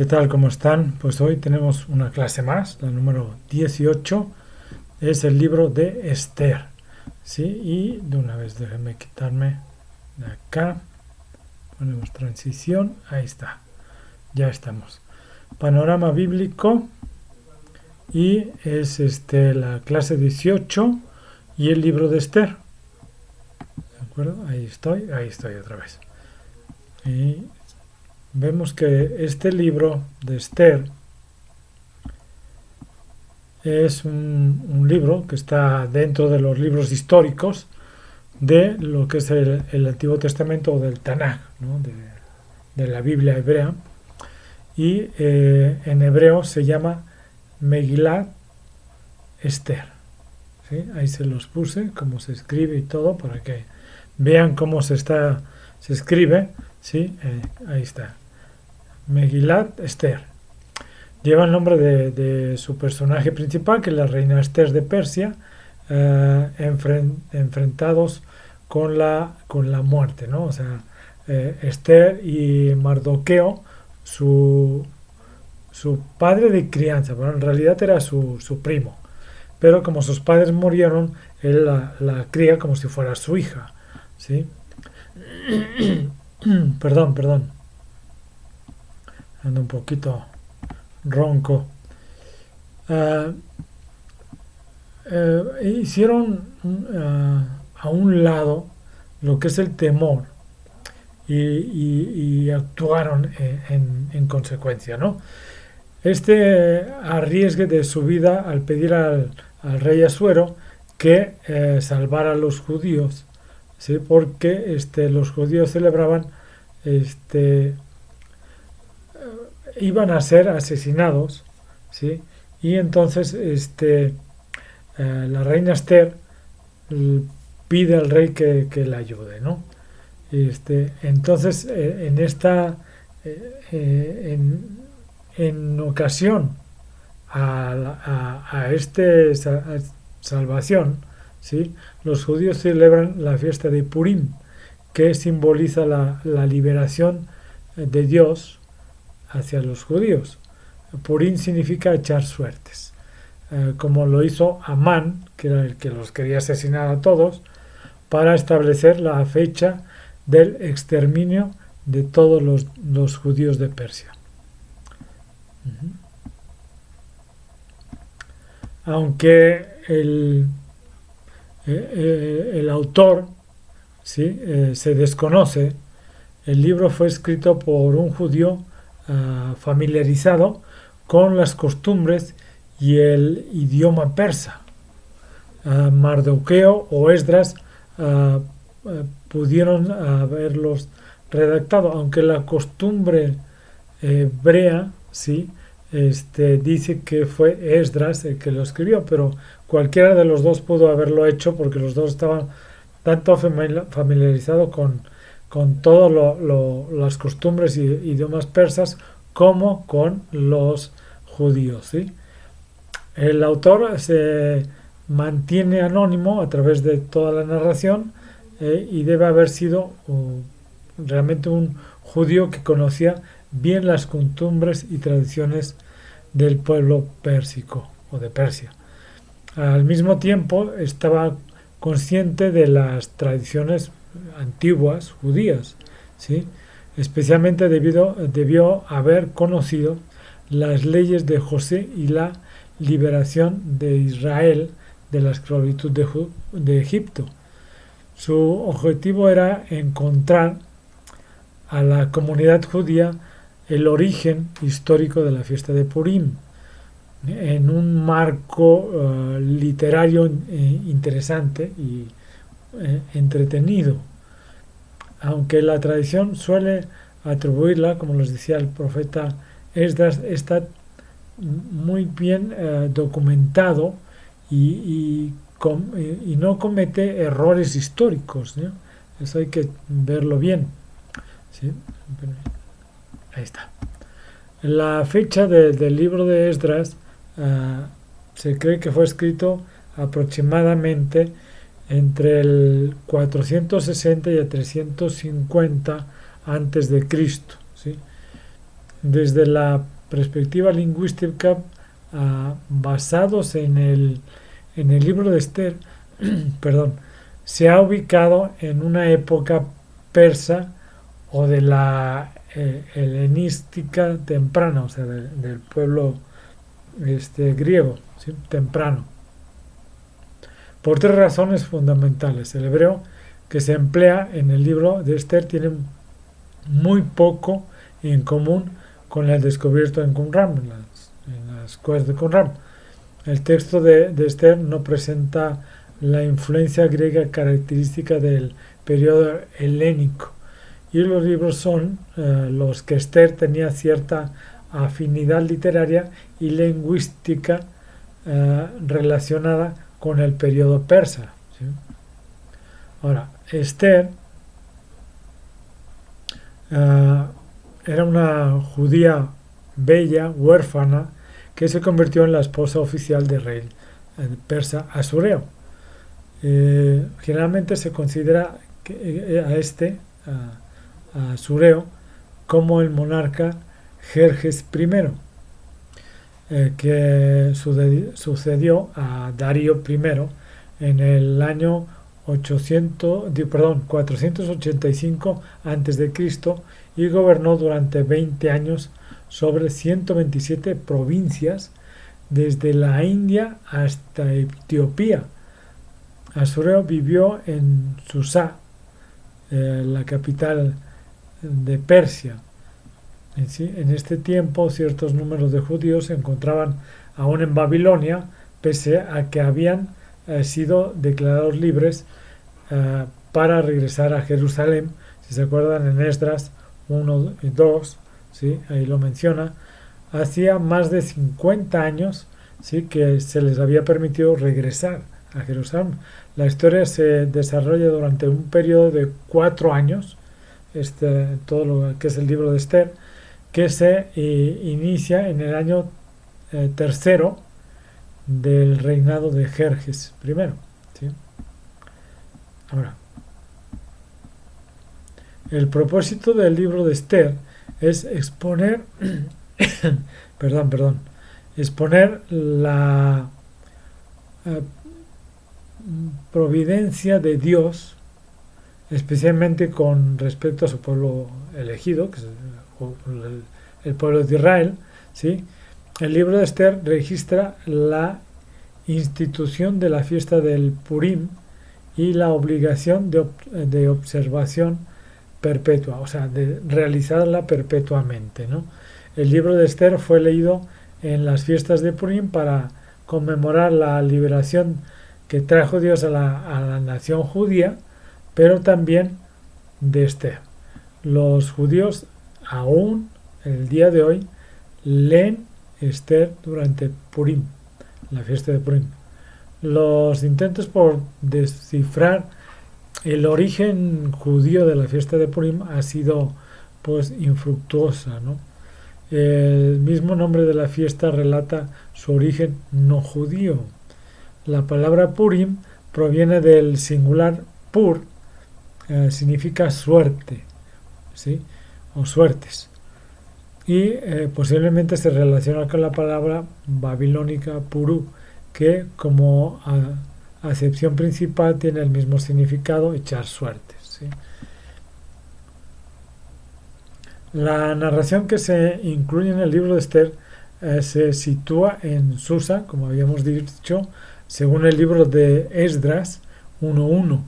¿Qué tal? ¿Cómo están? Pues hoy tenemos una clase más, la número 18, es el libro de Esther. ¿Sí? Y de una vez déjenme quitarme de acá, ponemos transición, ahí está, ya estamos. Panorama bíblico y es la clase 18 y el libro de Esther. ¿De acuerdo? Ahí estoy otra vez. Y vemos que este libro de Esther es un libro que está dentro de los libros históricos de lo que es el Antiguo Testamento o del Tanaj, ¿no? de la Biblia hebrea. Y en hebreo se llama Megilat Esther. ¿Sí? Ahí se los puse, cómo se escribe y todo, para que vean cómo se escribe. ¿Sí? Ahí está. Megilat Esther. Lleva el nombre de su personaje principal, que es la reina Esther de Persia, enfrentados con la muerte, ¿no? O sea, Esther y Mardoqueo, su padre de crianza, bueno, en realidad era su primo, pero como sus padres murieron, él la cría como si fuera su hija, ¿sí? Perdón, ando un poquito ronco. Uh, Hicieron a un lado lo que es el temor y actuaron en consecuencia, ¿no? Este arriesgue de su vida al pedir al rey Asuero que salvara a los judíos, ¿sí? Porque los judíos celebraban, este, iban a ser asesinados, ¿sí? Y entonces la reina Esther pide al rey que la ayude, ¿no? Entonces, en ocasión a este salvación, ¿sí? Los judíos celebran la fiesta de Purim, que simboliza la liberación de Dios hacia los judíos. Purim significa echar suertes. Como lo hizo Amán, que era el que los quería asesinar a todos, para establecer la fecha del exterminio de todos los judíos de Persia. Aunque el autor, ¿sí? Se desconoce, el libro fue escrito por un judío familiarizado con las costumbres y el idioma persa. Mardoqueo o Esdras pudieron haberlos redactado, aunque la costumbre hebrea, sí, dice que fue Esdras el que lo escribió, pero cualquiera de los dos pudo haberlo hecho porque los dos estaban tanto familiarizados con todas las costumbres y idiomas persas como con los judíos, ¿sí? El autor se mantiene anónimo a través de toda la narración y debe haber sido realmente un judío que conocía bien las costumbres y tradiciones del pueblo pérsico o de Persia. Al mismo tiempo estaba consciente de las tradiciones antiguas judías, ¿sí? Especialmente debió haber conocido las leyes de José y la liberación de Israel de la esclavitud de Egipto. Su objetivo era encontrar a la comunidad judía el origen histórico de la fiesta de Purim en un marco literario interesante y entretenido. Aunque la tradición suele atribuirla, como les decía el profeta Esdras, está muy bien documentado y no comete errores históricos, ¿no? Eso hay que verlo bien, ¿sí? Ahí está. La fecha del libro de Esdras se cree que fue escrito aproximadamente entre el 460 y el 350 antes de Cristo, ¿sí? desde la perspectiva lingüística, basados en el libro de Esther, perdón, se ha ubicado en una época persa o de la helenística temprana, o sea, del pueblo griego, ¿sí? Temprano, por tres razones fundamentales. El hebreo que se emplea en el libro de Esther tiene muy poco en común con el descubierto en Qumran, en las cuevas de Qumran. El texto de Esther no presenta la influencia griega característica del periodo helénico, y los libros son los que Esther tenía cierta afinidad literaria y lingüística relacionada con el periodo persa, ¿sí? Ahora, Esther era una judía bella, huérfana, que se convirtió en la esposa oficial del rey persa Asureo. Generalmente se considera a Asureo, como el monarca Jerjes I, que sucedió a Darío I en el año 485 a.C. y gobernó durante 20 años sobre 127 provincias desde la India hasta Etiopía. Asureo vivió en Susa, la capital de Persia. En este tiempo ciertos números de judíos se encontraban aún en Babilonia, pese a que habían sido declarados libres para regresar a Jerusalén. Si se acuerdan, en Esdras 1 y 2, ¿sí? Ahí lo menciona, hacía más de 50 años, ¿sí?, que se les había permitido regresar a Jerusalén. La historia se desarrolla durante un periodo de 4 años, todo lo que es el libro de Esther, que se inicia en el año tercero del reinado de Jerjes I, ¿sí? Ahora, el propósito del libro de Esther es exponer exponer la providencia de Dios, especialmente con respecto a su pueblo elegido, que es el pueblo de Israel, ¿sí? El libro de Esther registra la institución de la fiesta del Purim y la obligación de observación perpetua, o sea, de realizarla perpetuamente, ¿no? El libro de Esther fue leído en las fiestas de Purim para conmemorar la liberación que trajo Dios a la nación judía, pero también de Esther. Los judíos aún el día de hoy leen Esther durante Purim, la fiesta de Purim. Los intentos por descifrar el origen judío de la fiesta de Purim ha sido pues infructuosa, ¿no? El mismo nombre de la fiesta relata su origen no judío. La palabra Purim proviene del singular pur, significa suerte, ¿sí?, o suertes, y posiblemente se relaciona con la palabra babilónica purú, que como acepción principal tiene el mismo significado, echar suertes, ¿sí? La narración que se incluye en el libro de Esther se sitúa en Susa, como habíamos dicho, según el libro de Esdras 1.1.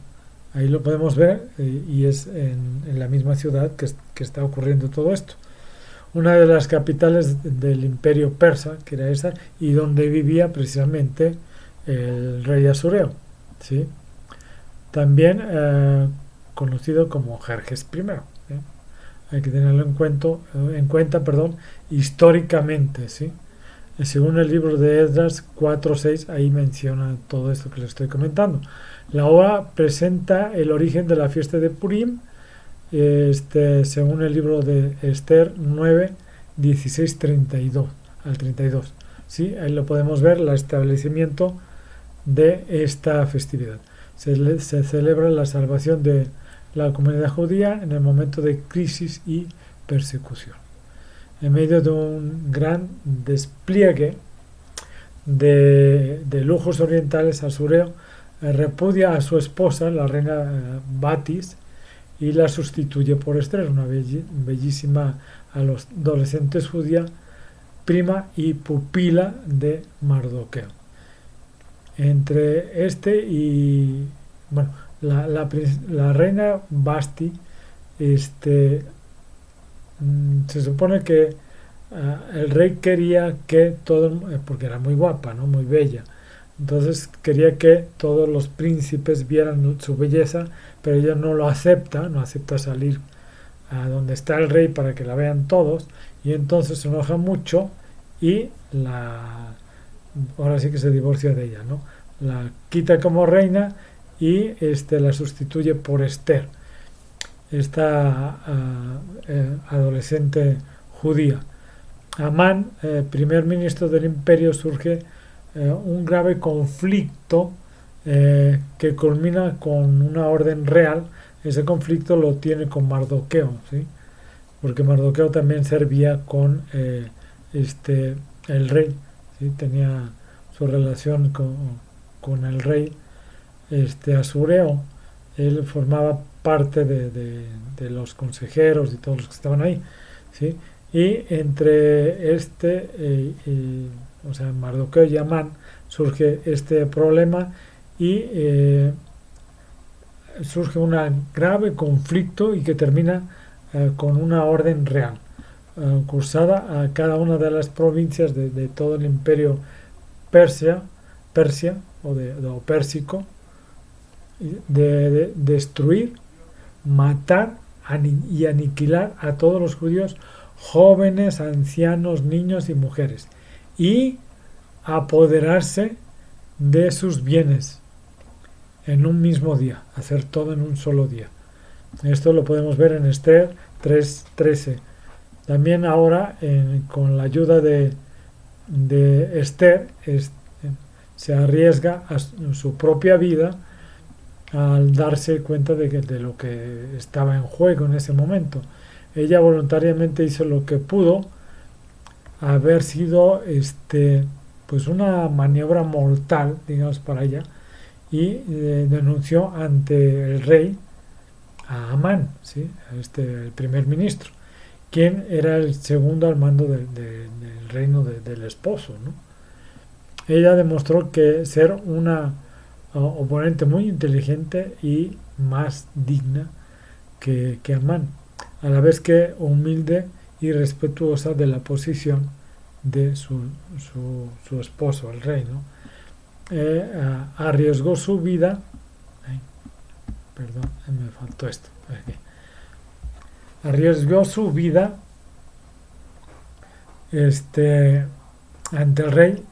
Ahí lo podemos ver, y es en la misma ciudad que está ocurriendo todo esto. Una de las capitales del imperio persa, que era esa, y donde vivía precisamente el rey Asureo, ¿sí? También conocido como Jerjes I, ¿sí? Hay que tenerlo en cuenta, históricamente, ¿sí? Según el libro de Esdras 4.6, ahí menciona todo esto que les estoy comentando. La obra presenta el origen de la fiesta de Purim, según el libro de Esther 9, 16, 32 al 32. ¿Sí? Ahí lo podemos ver, el establecimiento de esta festividad. Se celebra la salvación de la comunidad judía en el momento de crisis y persecución. en medio de un gran despliegue de lujos orientales, Asureo repudia a su esposa, la reina Batis, y la sustituye por Esther, una bellísima adolescente judía, prima y pupila de Mardoqueo. Entre bueno, la reina Basti, se supone que el rey quería que porque era muy guapa, ¿no? Muy bella, entonces quería que todos los príncipes vieran su belleza, pero ella no acepta salir a donde está el rey para que la vean todos, y entonces se enoja mucho y ahora sí que se divorcia de ella, ¿no? La quita como reina y la sustituye por Esther, esta adolescente judía. Amán, primer ministro del imperio, surge un grave conflicto que culmina con una orden real. Ese conflicto lo tiene con Mardoqueo, ¿sí? Porque Mardoqueo también servía con el rey, ¿sí? Tenía su relación con el rey Asureo. Él formaba parte de los consejeros y todos los que estaban ahí, ¿sí? Y entre o sea, Mardoqueo y Amán surge este problema y surge un grave conflicto y que termina con una orden real cursada a cada una de las provincias de todo el imperio Persia o pérsico, de destruir, matar y aniquilar a todos los judíos, jóvenes, ancianos, niños y mujeres, y apoderarse de sus bienes en un mismo día, hacer todo en un solo día. Esto lo podemos ver en Esther 3:13. También ahora, con la ayuda de Esther, se arriesga a su propia vida al darse cuenta de lo que estaba en juego en ese momento. Ella voluntariamente hizo lo que pudo, haber sido pues una maniobra mortal, digamos, para ella, y denunció ante el rey a Amán, ¿sí? El primer ministro, quien era el segundo al mando del reino del esposo, ¿no? Ella demostró que ser una oponente muy inteligente y más digna que Amán, a la vez que humilde y respetuosa de la posición de su esposo, el rey, ¿no? Arriesgó su vida, perdón, me faltó esto, arriesgó su vida ante el rey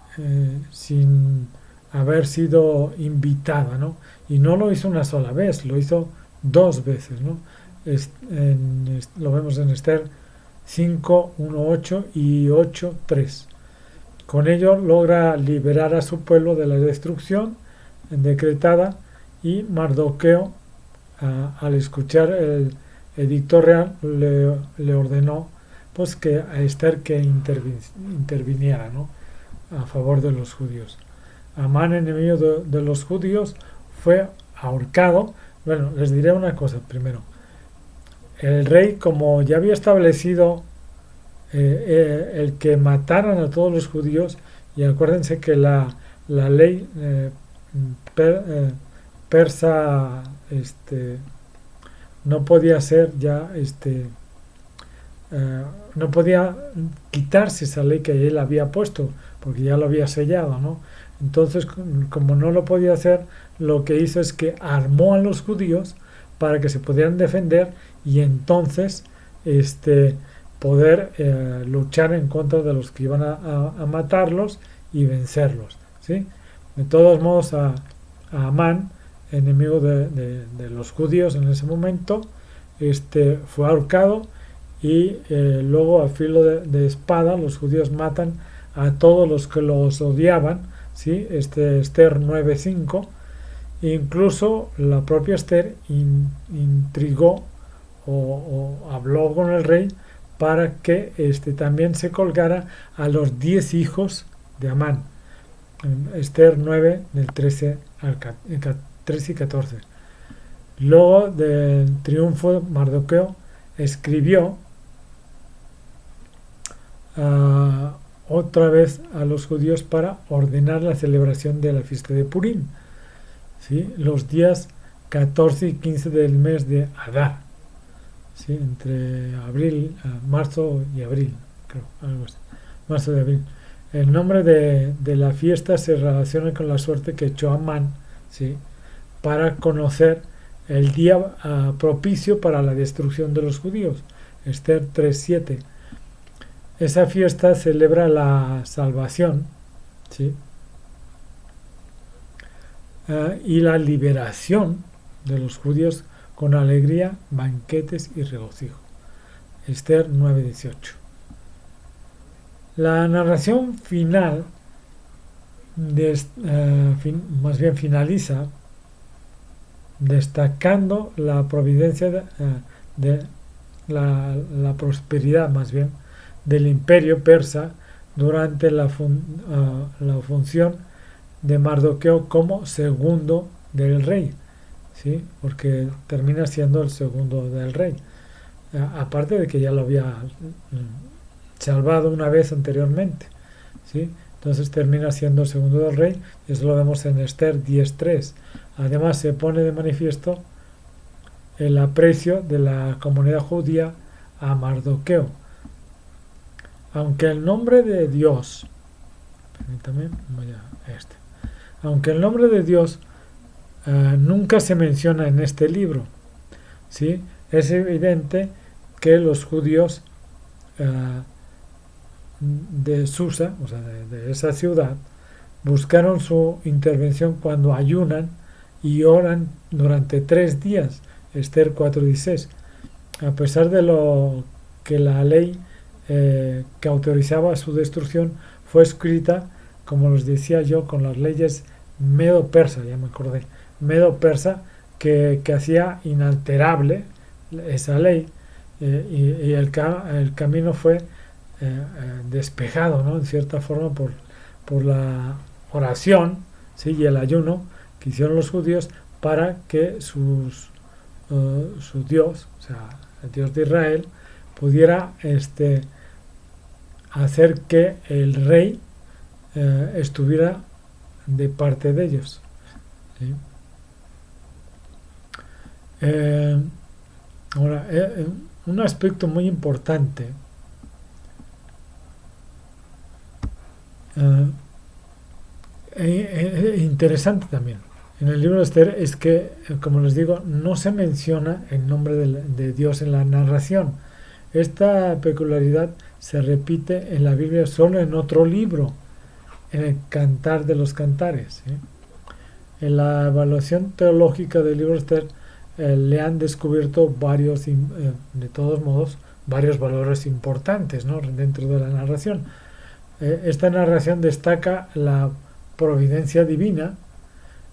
sin haber sido invitada, ¿no? Y no lo hizo una sola vez, lo hizo 2 veces, ¿no? Lo vemos en Esther 5:1-8 y 8:3. Con ello logra liberar a su pueblo de la destrucción decretada, y Mardoqueo, al escuchar el edicto real, le ordenó pues que a Esther que interviniera, ¿no? A favor de los judíos. Amán, enemigo de los judíos, fue ahorcado. Bueno, les diré una cosa primero. El rey, como ya había establecido el que mataran a todos los judíos, y acuérdense que la ley persa no podía ser ya no podía quitarse esa ley que él había puesto, porque ya lo había sellado, ¿no? Entonces, como no lo podía hacer, lo que hizo es que armó a los judíos para que se pudieran defender, y entonces poder luchar en contra de los que iban a matarlos y vencerlos, ¿sí? De todos modos, a Amán, enemigo de los judíos en ese momento, fue ahorcado, y luego a filo de espada los judíos matan a todos los que los odiaban, ¿sí? Esther 9:5. Incluso la propia Esther intrigó o habló con el rey para que también se colgara a los 10 hijos de Amán. Esther 9, del 13 al 13 y 14. Luego del triunfo, Mardoqueo escribió otra vez a los judíos para ordenar la celebración de la fiesta de Purim, ¿sí? Los días 14 y 15 del mes de Adar, ¿sí? Entre marzo y abril, creo, algo así. Marzo de abril. El nombre de la fiesta se relaciona con la suerte que echó Amán, ¿sí? Para conocer el día propicio para la destrucción de los judíos. Esther 3:7. Esa fiesta celebra la salvación, ¿sí? Y la liberación de los judíos con alegría, banquetes y regocijo. Esther 9:18. La narración final, más bien finaliza, destacando la providencia de la prosperidad, más bien, del imperio persa durante la función de Mardoqueo como segundo del rey, ¿sí? Porque termina siendo el segundo del rey, aparte de que ya lo había salvado una vez anteriormente, ¿sí? Entonces termina siendo el segundo del rey, y eso lo vemos en Esther 10:3. Además se pone de manifiesto el aprecio de la comunidad judía a Mardoqueo. Aunque el nombre de Dios, permítame, aunque el nombre de Dios nunca se menciona en este libro, ¿sí? Es evidente que los judíos de Susa, o sea, de esa ciudad, buscaron su intervención cuando ayunan y oran durante 3 días, Esther 4:16. A pesar de lo que la ley que autorizaba su destrucción fue escrita, como les decía yo, con las leyes medo-persa, ya me acordé, medo-persa, que hacía inalterable esa ley, y el camino fue despejado, ¿no? En cierta forma por la oración, ¿sí? Y el ayuno que hicieron los judíos para que su Dios, o sea, el Dios de Israel, pudiera hacer que el rey estuviera de parte de ellos, ¿sí? Ahora, un aspecto muy importante interesante también en el libro de Esther es que, como les digo, no se menciona el nombre de Dios en la narración. Esta peculiaridad se repite en la Biblia solo en otro libro, en el Cantar de los Cantares, ¿sí? En la evaluación teológica del libro de Esther le han descubierto varios, de todos modos, varios valores importantes, ¿no? Dentro de la narración. Esta narración destaca la providencia divina.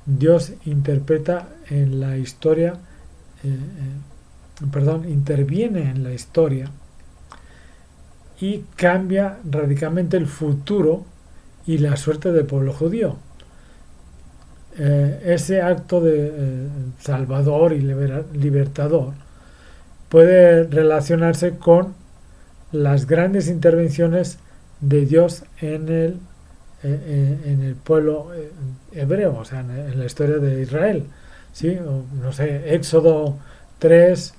Dios interpreta en la historia, interviene en la historia y cambia radicalmente el futuro y la suerte del pueblo judío. Ese acto de salvador y libertador puede relacionarse con las grandes intervenciones de Dios en el pueblo hebreo, o sea, en la historia de Israel, ¿sí? O, no sé, Éxodo 3,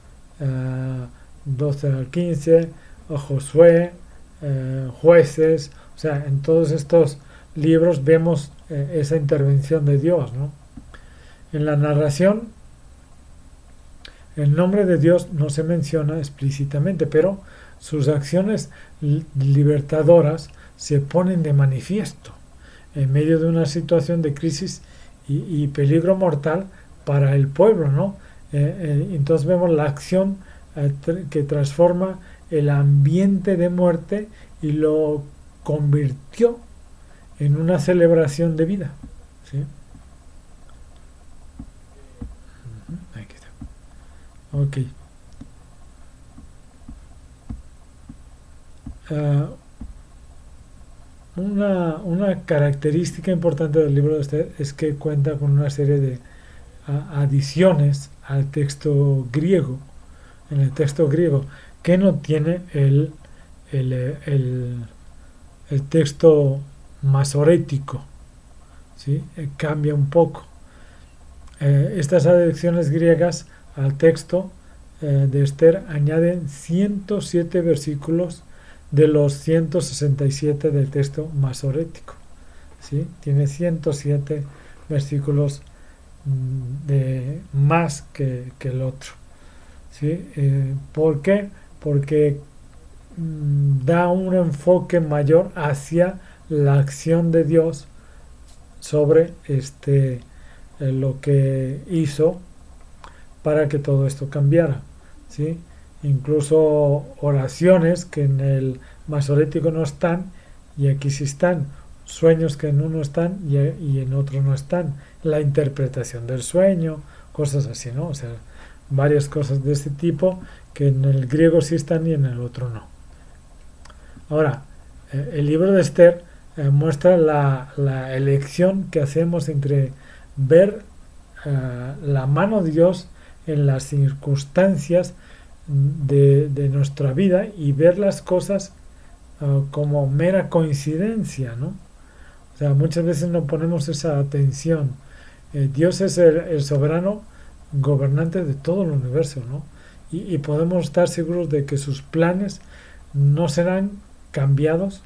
12 al 15, o Josué, Jueces, o sea, en todos estos libros vemos esa intervención de Dios, ¿no? En la narración, el nombre de Dios no se menciona explícitamente, pero sus acciones libertadoras se ponen de manifiesto en medio de una situación de crisis y peligro mortal para el pueblo, ¿no? Entonces vemos la acción que transforma el ambiente de muerte y lo convirtió en una celebración de vida, ¿sí? Aquí está. Ok. eh, una característica importante del libro de Esther es que cuenta con una serie de adiciones al texto griego, en el texto griego, que no tiene el, el, el texto masorético, ¿sí? Cambia un poco. Estas adiciones griegas al texto de Esther añaden 107 versículos de los 167 del texto masorético, ¿sí? Tiene 107 versículos de más que el otro, ¿sí? ¿Por qué? Porque da un enfoque mayor hacia la acción de Dios sobre lo que hizo para que todo esto cambiara, ¿sí? Incluso oraciones que en el masorético no están y aquí sí están, sueños que en uno están y en otro no están, la interpretación del sueño, cosas así, ¿no? O sea, varias cosas de este tipo que en el griego sí están y en el otro no. Ahora, el libro de Esther muestra la elección que hacemos entre ver la mano de Dios en las circunstancias de nuestra vida y ver las cosas como mera coincidencia, ¿no? O sea, muchas veces no ponemos esa atención. Dios es el soberano gobernante de todo el universo, ¿no? Y podemos estar seguros de que sus planes no serán cambiados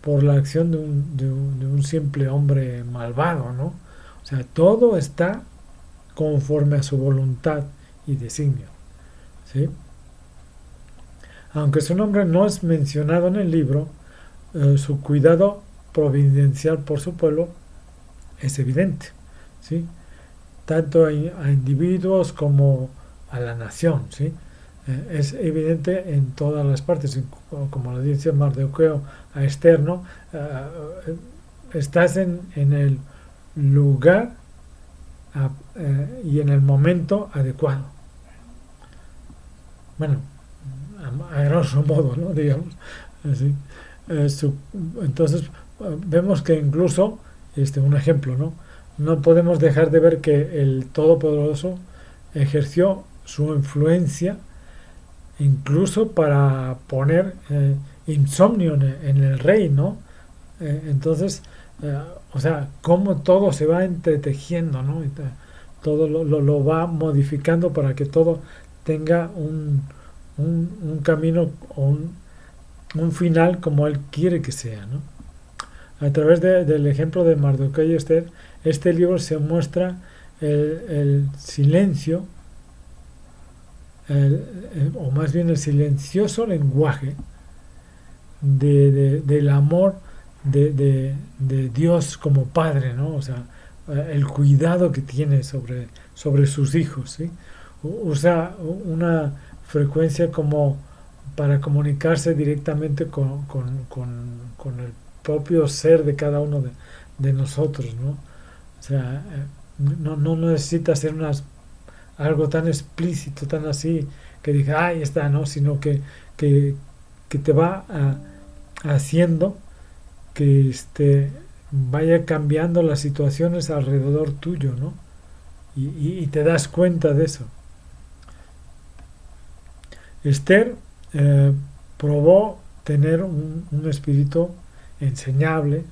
por la acción de un simple hombre malvado, ¿no? O sea, todo está conforme a su voluntad y designio, ¿sí? Aunque su nombre no es mencionado en el libro, su cuidado providencial por su pueblo es evidente, ¿sí? Tanto a individuos como a la nación, ¿sí? Es evidente en todas las partes, como lo dice Mardoqueo a Esther, ¿no? Estás en el lugar y en el momento adecuado. Bueno, a grosso modo, ¿no? Digamos así. Entonces vemos que incluso, un ejemplo, ¿no? No podemos dejar de ver que el Todopoderoso ejerció su influencia incluso para poner insomnio en el rey, ¿no? Entonces, o sea, cómo todo se va entretejiendo, ¿no? Y todo lo va modificando para que todo tenga un camino o un final como él quiere que sea, ¿no? A través del ejemplo de Mardoqueo y Esther, este libro se muestra el silencio, o más bien el silencioso lenguaje del amor de Dios como Padre, ¿no? O sea, el cuidado que tiene sobre sus hijos, ¿sí? Usa una frecuencia como para comunicarse directamente con el propio ser de cada uno de nosotros, ¿no? O sea, no necesita ser algo tan explícito, tan así, que diga, ahí está, ¿no? Sino que te va haciendo que vaya cambiando las situaciones alrededor tuyo, ¿no? Y te das cuenta de eso. Esther probó tener un espíritu enseñable,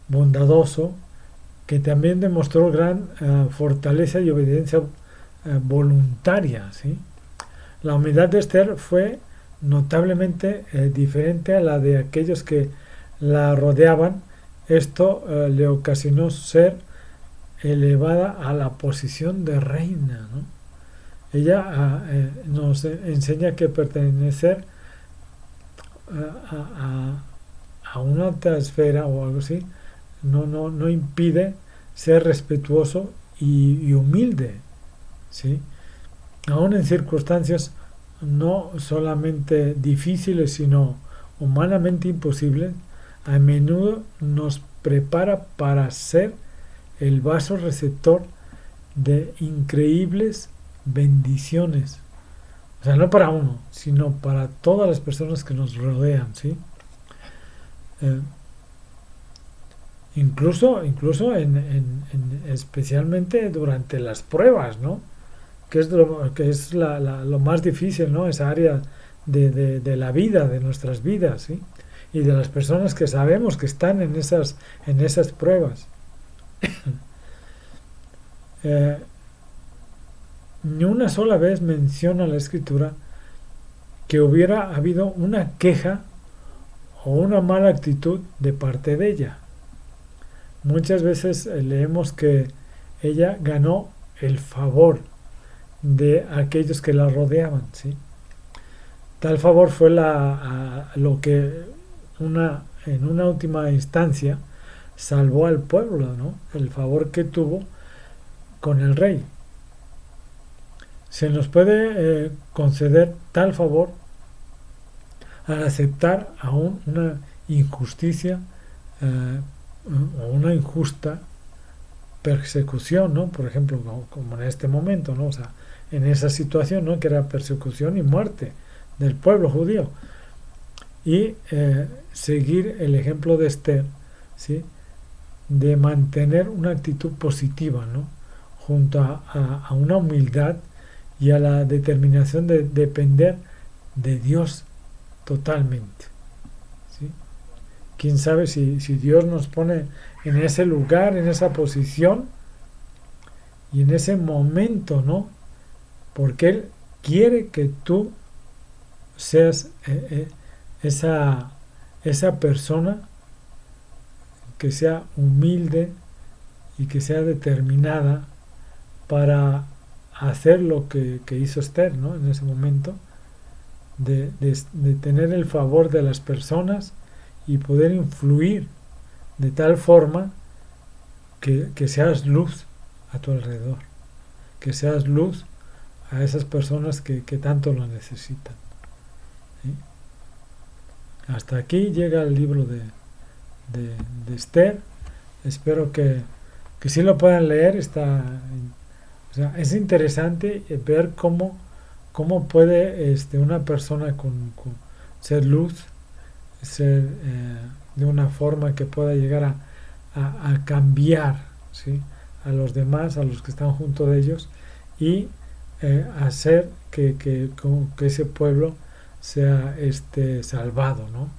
bondadoso, que también demostró gran fortaleza y obediencia voluntaria, ¿sí? La humildad de Esther fue notablemente diferente a la de aquellos que la rodeaban. Esto le ocasionó ser elevada a la posición de reina, ¿no? Ella nos enseña que pertenecer a una alta esfera o algo así no impide ser respetuoso y humilde, ¿sí? Aún en circunstancias no solamente difíciles, sino humanamente imposibles, a menudo nos prepara para ser el vaso receptor de increíbles bendiciones. O sea, no para uno, sino para todas las personas que nos rodean, ¿sí? Eh, incluso especialmente durante las pruebas, ¿no? Que es lo más difícil, ¿no? Esa área de la vida, de nuestras vidas, ¿sí? Y de las personas que sabemos que están en esas pruebas. Eh, Ni una sola vez menciona la escritura que hubiera habido una queja o una mala actitud de parte de ella. Muchas veces leemos que ella ganó el favor de aquellos que la rodeaban, ¿sí? Tal favor fue lo que en una última instancia salvó al pueblo, ¿no? El favor que tuvo con el rey. Se nos puede conceder tal favor al aceptar aún una injusticia o una injusta persecución, ¿no? Por ejemplo, como en este momento, ¿no? O sea, en esa situación, ¿no? Que era persecución y muerte del pueblo judío. Y seguir el ejemplo de Esther, ¿sí? De mantener una actitud positiva, ¿no? Junto a una humildad y a la determinación de depender de Dios totalmente, ¿sí? Quién sabe si Dios nos pone en ese lugar, en esa posición y en ese momento, ¿no? Porque Él quiere que tú seas esa, esa persona que sea humilde y que sea determinada para hacer lo que hizo Esther, ¿no? En ese momento, de tener el favor de las personas y poder influir de tal forma que seas luz a tu alrededor, que seas luz a esas personas que tanto lo necesitan, ¿sí? Hasta aquí llega el libro de Esther. Espero que sí lo puedan leer. O sea, es interesante ver cómo puede una persona con ser luz, ser de una forma que pueda llegar a cambiar, ¿sí? A los demás, a los que están junto de ellos, y hacer que ese pueblo sea salvado, ¿no?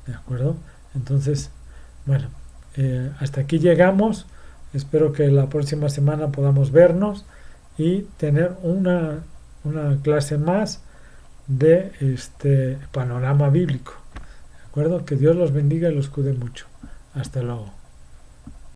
¿De acuerdo? Entonces, bueno, hasta aquí llegamos. Espero que la próxima semana podamos vernos y tener una clase más de este panorama bíblico. ¿De acuerdo? Que Dios los bendiga y los cuide mucho. Hasta luego.